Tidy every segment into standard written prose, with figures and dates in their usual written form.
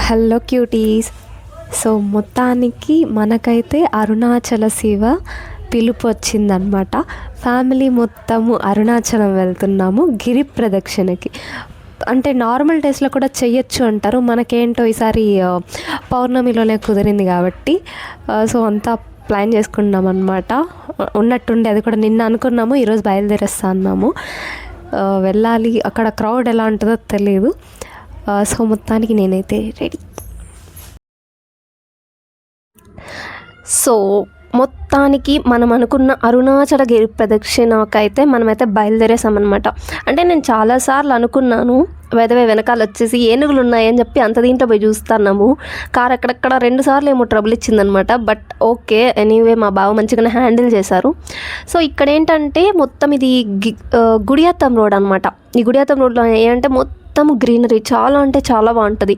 Hello cuties. So మొత్తానికి మనకైతే అరుణాచల శివ పిలుపు వచ్చిందనమాట. ఫ్యామిలీ మొత్తము అరుణాచలం వెళ్తున్నాము గిరి ప్రదక్షిణకి. అంటే నార్మల్ డేస్లో కూడా చెయ్యొచ్చు అంటారు. మనకేంటో ఈసారి పౌర్ణమిలోనే కుదిరింది కాబట్టి సో అంతా ప్లాన్ చేసుకున్నాం అనమాట. ఉన్నట్టుండి అది కూడా నిన్న అనుకున్నాము, ఈరోజు బయలుదేరేస్తా అన్నాము. వెళ్ళాలి, అక్కడ క్రౌడ్ ఎలా ఉంటుందో తెలియదు. సో మొత్తానికి నేనైతే రెడీ. సో మొత్తానికి మనం అనుకున్న అరుణాచల గిరి ప్రదక్షిణకైతే మనమైతే బయలుదేరేసామన్నమాట. అంటే నేను చాలాసార్లు అనుకున్నాను, వెనకాల వచ్చేసి ఏనుగులు ఉన్నాయని చెప్పి అంత దీంట్లో పోయి చూస్తున్నాము. కార్ అక్కడక్కడ 2 సార్లు ఏమో ట్రబుల్ ఇచ్చిందనమాట. బట్ ఓకే, ఎనీవే మా బావ మంచిగానే హ్యాండిల్ చేశారు. సో ఇక్కడ ఏంటంటే మొత్తం ఇది గుడియాత్తం రోడ్ అనమాట. ఈ గుడియాత్తం రోడ్లో ఏంటంటే మొత్తం గ్రీనరీ చాలా అంటే చాలా బాగుంటుంది.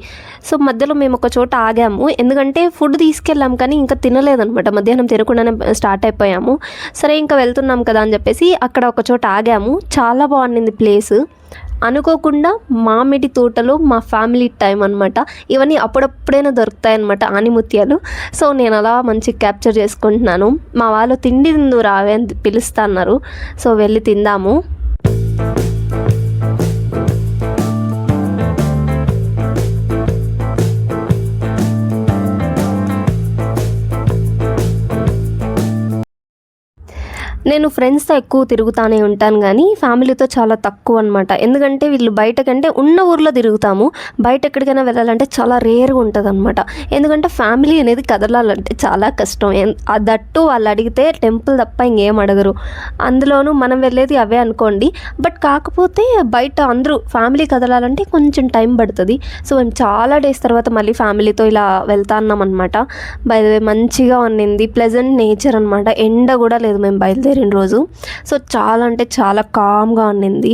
సో మధ్యలో మేము ఒక చోట ఆగాము, ఎందుకంటే ఫుడ్ తీసుకెళ్ళాము కానీ ఇంకా తినలేదనమాట. మధ్యాహ్నం తినకుండానే స్టార్ట్ అయిపోయాము. సరే ఇంకా వెళ్తున్నాం కదా అని చెప్పేసి అక్కడ ఒక చోట ఆగాము. చాలా బాగుండింది ప్లేస్. అనుకోకుండా మామిడి తోటలో మా ఫ్యామిలీ టైం అనమాట. ఇవన్నీ అప్పుడప్పుడైనా దొరుకుతాయన్నమాట, ఆనిముత్యాలు. సో నేను అలా మంచి క్యాప్చర్ చేసుకుంటున్నాను. మా వాళ్ళు తిండి తిందు రావే అని పిలుస్తున్నారు. సో వెళ్ళి తిందాము. నేను ఫ్రెండ్స్తో ఎక్కువ తిరుగుతానే ఉంటాను కానీ ఫ్యామిలీతో చాలా తక్కువ అనమాట. ఎందుకంటే వీళ్ళు బయటకంటే ఉన్న ఊర్లో తిరుగుతాము, బయట ఎక్కడికైనా వెళ్ళాలంటే చాలా రేర్గా ఉంటుంది అనమాట. ఎందుకంటే ఫ్యామిలీ అనేది కదలాలంటే చాలా కష్టం. దట్టు వాళ్ళు అడిగితే టెంపుల్ తప్ప ఇంకేం అడగరు. అందులోనూ మనం వెళ్ళేది అవే అనుకోండి. బట్ కాకపోతే బయట అందరూ ఫ్యామిలీ కదలాలంటే కొంచెం టైం పడుతుంది. సో మేము చాలా డేస్ తర్వాత మళ్ళీ ఫ్యామిలీతో ఇలా వెళ్తా అన్నాం అనమాట. మంచిగా ఉన్నింది, ప్లెజెంట్ నేచర్ అనమాట. ఎండ కూడా లేదు మేము బయలుదేరిన రోజు. సో చాలా అంటే చాలా కామ్గా ఉన్నింది.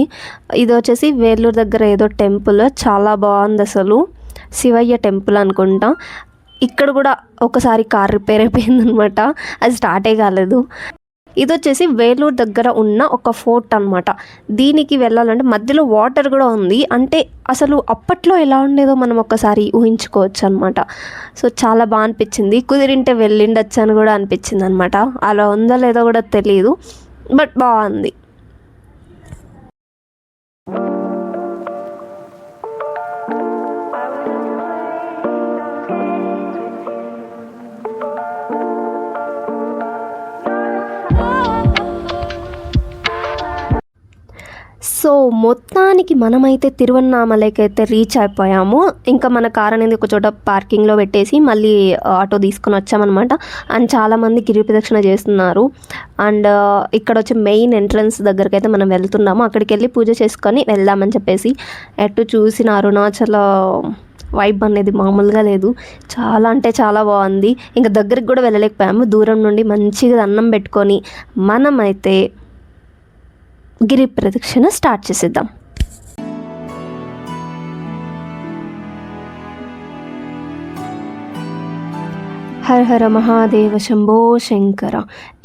ఇది వచ్చేసి వేలూరు దగ్గర ఏదో టెంపుల్, చాలా బాగుంది అసలు. శివయ్య టెంపుల్ అనుకుంటా. ఇక్కడ కూడా ఒకసారి కార్ రిపేర్ అయిపోయిందనమాట, అది స్టార్టే కాలేదు. ఇది వచ్చేసి వేలూరు దగ్గర ఉన్న ఒక ఫోర్ట్ అనమాట. దీనికి వెళ్ళాలంటే మధ్యలో వాటర్ కూడా ఉంది. అంటే అసలు అప్పట్లో ఎలా ఉండేదో మనం ఒకసారి ఊహించుకోవచ్చు అనమాట. సో చాలా బాగా అనిపించింది. కుదిరింటే వెళ్ళిండొచ్చు అని కూడా అనిపించింది అనమాట. అలా ఉందో లేదో కూడా తెలియదు, బట్ బాగుంది. సో మొత్తానికి మనమైతే తిరువన్నామలైకి అయితే రీచ్ అయిపోయాము. ఇంకా మన కార్ అనేది ఒక చోట పార్కింగ్లో పెట్టేసి మళ్ళీ ఆటో తీసుకొని వచ్చామన్నమాట. అండ్ చాలామంది గిరి ప్రదక్షిణ చేస్తున్నారు. అండ్ ఇక్కడ వచ్చి మెయిన్ ఎంట్రన్స్ దగ్గరికి అయితే మనం వెళ్తున్నాము. అక్కడికి వెళ్ళి పూజ చేసుకొని వెళ్దామని చెప్పేసి. ఎటు చూసిన అరుణాచల వైబ్ అనేది మామూలుగా లేదు. చాలా అంటే చాలా బాగుంది. ఇంకా దగ్గరికి కూడా వెళ్ళలేకపోయాము. దూరం నుండి మంచిగా దండం పెట్టుకొని మనమైతే గిరి ప్రదక్షిణ స్టార్ట్ చేసేద్దాం. హర హర మహాదేవ శంభో శంకర.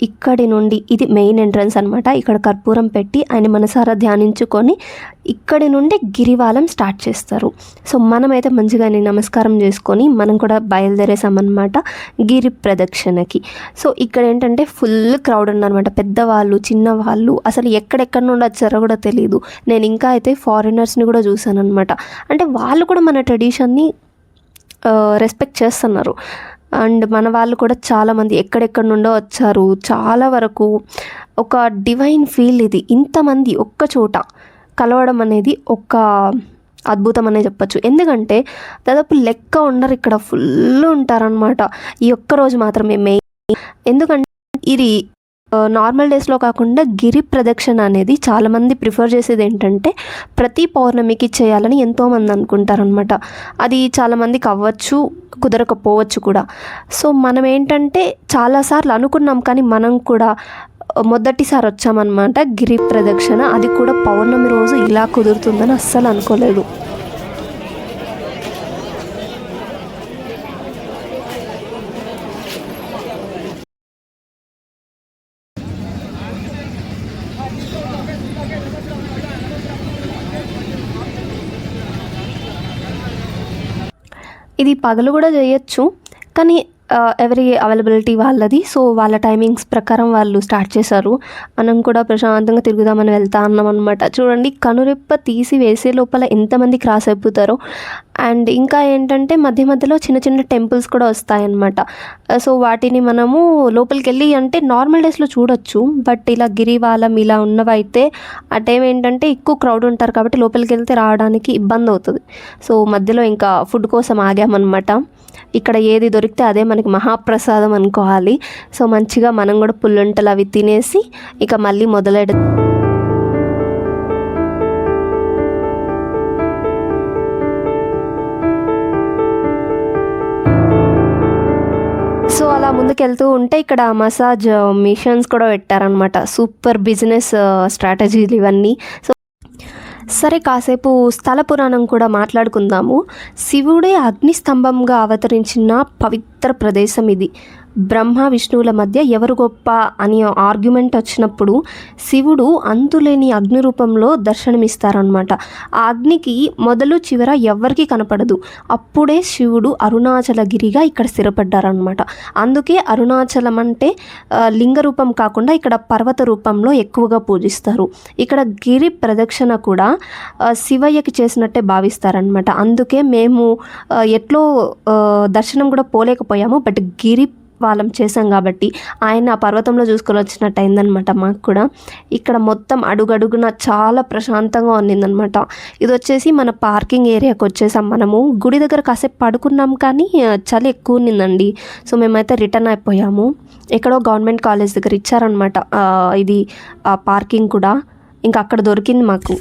ఇక్కడి నుండి ఇది మెయిన్ ఎంట్రన్స్ అనమాట. ఇక్కడ కర్పూరం పెట్టి ఆయన మనసారా ధ్యానించుకొని ఇక్కడి నుండి గిరివాలం స్టార్ట్ చేస్తారు. సో మనమైతే మంచిగా నమస్కారం చేసుకొని మనం కూడా బయలుదేరేసామన్నమాట గిరి ప్రదక్షిణకి. సో ఇక్కడ ఏంటంటే ఫుల్ క్రౌడ్ ఉన్నారనమాట. పెద్దవాళ్ళు, చిన్నవాళ్ళు, అసలు ఎక్కడెక్కడ నుండి వచ్చారో కూడా తెలియదు. నేను ఇంకా అయితే ఫారినర్స్ని కూడా చూసాను అనమాట. అంటే వాళ్ళు కూడా మన ట్రెడిషన్ని రెస్పెక్ట్ చేస్తున్నారు. అండ్ మన వాళ్ళు కూడా చాలామంది ఎక్కడెక్కడ నుండో వచ్చారు. చాలా వరకు ఒక డివైన్ ఫీల్ ఇది. ఇంతమంది ఒక్క చోట కలవడం అనేది ఒక అద్భుతం అనే చెప్పచ్చు. ఎందుకంటే దాదాపు లెక్క ఉండరు, ఇక్కడ ఫుల్ ఉంటారనమాట ఈ ఒక్కరోజు మాత్రమే మెయిన్. ఎందుకంటే ఇది నార్మల్ డేస్లో కాకుండా గిరి ప్రదక్షిణ అనేది చాలామంది ప్రిఫర్ చేసేది ఏంటంటే ప్రతి పౌర్ణమికి చేయాలని ఎంతోమంది అనుకుంటారనమాట. అది చాలామందికి అవ్వచ్చు, కుదరకపోవచ్చు కూడా. సో మనం ఏంటంటే చాలాసార్లు అనుకున్నాం కానీ మనం కూడా మొదటిసారి వచ్చామన్నమాట గిరి ప్రదక్షిణ. అది కూడా పౌర్ణమి రోజు ఇలా కుదురుతుందని అస్సలు అనుకోలేదు. ఇది పగలు కూడా చేయొచ్చు, కానీ ఎవరి అవైలబిలిటీ వాళ్ళది. సో వాళ్ళ టైమింగ్స్ ప్రకారం వాళ్ళు స్టార్ట్ చేశారు. మనం కూడా ప్రశాంతంగా తిరుగుదామని వెళ్తా అన్నాం అనమాట. చూడండి, కనురెప్ప తీసి వేసే లోపల ఎంతమంది క్రాస్ అయిపోతారో. అండ్ ఇంకా ఏంటంటే మధ్య మధ్యలో చిన్న చిన్న టెంపుల్స్ కూడా వస్తాయన్నమాట. సో వాటిని మనము లోపలికి వెళ్ళి అంటే నార్మల్ డేస్లో చూడొచ్చు, బట్ ఇలా గిరివాలం ఇలా ఉన్నవైతే ఆ టైం ఏంటంటే ఎక్కువ క్రౌడ్ ఉంటారు కాబట్టి లోపలికి వెళ్తే రావడానికి ఇబ్బంది అవుతుంది. సో మధ్యలో ఇంకా ఫుడ్ కోసం ఆగామన్నమాట. ఇక్కడ ఏది దొరికితే అదే మనకి మహాప్రసాదం అనుకోవాలి. సో మంచిగా మనం కూడా పుల్లుంటలు అవి తినేసి ఇక మళ్ళీ మొదలెడ. సో అలా ముందుకెళ్తూ ఉంటే ఇక్కడ మసాజ్ మిషన్స్ కూడా పెట్టారనమాట. సూపర్ బిజినెస్ స్ట్రాటజీలు ఇవన్నీ. సో సరే, కాసేపు స్థల పురాణం కూడా మాట్లాడుకుందాము. శివుడే అగ్నిస్తంభంగా అవతరించిన పవిత్ర ప్రదేశం ఇది. బ్రహ్మ విష్ణువుల మధ్య ఎవరు గొప్ప అని ఆర్గ్యుమెంట్ వచ్చినప్పుడు శివుడు అంతులేని అగ్ని రూపంలో దర్శనమిస్తారనమాట. ఆ అగ్నికి మొదలు చివర ఎవ్వరికీ కనపడదు. అప్పుడే శివుడు అరుణాచలగిరిగా ఇక్కడ స్థిరపడ్డారనమాట. అందుకే అరుణాచలం అంటే లింగ రూపం కాకుండా ఇక్కడ పర్వత రూపంలో ఎక్కువగా పూజిస్తారు. ఇక్కడ గిరి ప్రదక్షిణ కూడా శివయ్యకి చేసినట్టే భావిస్తారనమాట. అందుకే మేము ఎట్లో దర్శనం కూడా పోలేకపోయాము, బట్ గిరి వాళ్ళం చేసాం కాబట్టి ఆయన ఆ పర్వతంలో చూసుకొని వచ్చినట్టు అయిందనమాట మాకు కూడా. ఇక్కడ మొత్తం అడుగడుగున చాలా ప్రశాంతంగా ఉన్నిందనమాట. ఇది వచ్చేసి మన పార్కింగ్ ఏరియాకి వచ్చేసాం. మనము గుడి దగ్గర కాసేపు పడుకున్నాం, కానీ చలి ఎక్కువ ఉన్నిందండి. సో మేమైతే రిటర్న్ అయిపోయాము. ఎక్కడో గవర్నమెంట్ కాలేజ్ దగ్గర ఇచ్చారనమాట ఇది పార్కింగ్ కూడా, ఇంకా అక్కడ దొరికింది మాకు.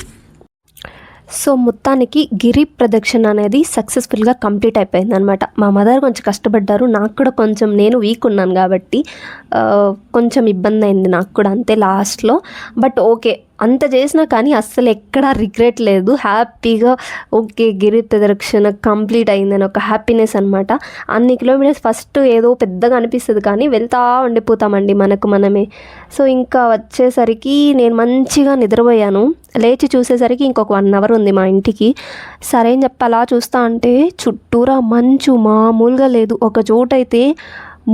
సో మొత్తానికి గిరి ప్రదక్షిణ అనేది సక్సెస్ఫుల్గా కంప్లీట్ అయిపోయింది అనమాట. మా మదర్ కొంచెం కష్టపడ్డారు, నాకు కూడా కొంచెం, నేను వీక్ ఉన్నాను కాబట్టి కొంచెం ఇబ్బంది అయింది నాకు కూడా అంతే లాస్ట్లో. బట్ ఓకే, అంత చేసినా కానీ అస్సలు ఎక్కడా రిగ్రెట్ లేదు. హ్యాపీగా ఓకే గిరి ప్రదక్షిణ కంప్లీట్ అయిందని ఒక హ్యాపీనెస్ అనమాట. అన్ని కిలోమీటర్స్ ఫస్ట్ ఏదో పెద్దగా అనిపిస్తుంది, కానీ వెళ్తా ఉండిపోతామండి మనకు మనమే. సో ఇంకా వచ్చేసరికి నేను మంచిగా నిద్రపోయాను. లేచి చూసేసరికి ఇంకొక 1 hour ఉంది మా ఇంటికి. సరే అని చెప్పి అలా చూస్తా అంటే చుట్టూరా మంచు మామూలుగా లేదు. ఒక చోటైతే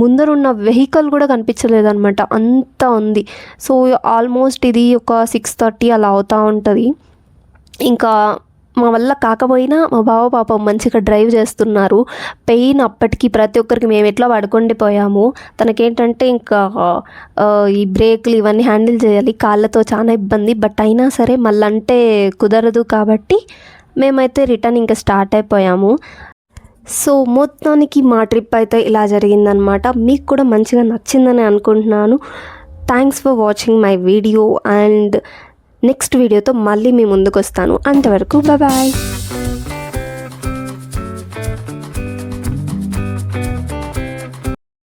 ముందరున్న వెహికల్ కూడా కనిపించలేదన్నమాట, అంత ఉంది. సో ఆల్మోస్ట్ ఇది ఒక 6:30 అలా అవుతూ ఉంటుంది. ఇంకా మా వల్ల కాకపోయినా మా బావ పాపం మంచిగా డ్రైవ్ చేస్తున్నారు. పెయిన్ అప్పటికి ప్రతి ఒక్కరికి, మేము ఎట్లా పడుకుండిపోయాము. తనకేంటంటే ఇంకా ఈ బ్రేకులు ఇవన్నీ హ్యాండిల్ చేయాలి, కాళ్ళతో చాలా ఇబ్బంది. బట్ అయినా సరే మళ్ళంటే కుదరదు కాబట్టి మేమైతే రిటర్న్ ఇంకా స్టార్ట్ అయిపోయాము. సో మొత్తానికి మా ట్రిప్ అయితే ఇలా జరిగిందనమాట. మీకు కూడా మంచిగా నచ్చిందని అనుకుంటున్నాను. Thanks for watching my video, and next వీడియోతో మళ్ళీ మీ ముందుకు వస్తాను. అంతవరకు బాయ్.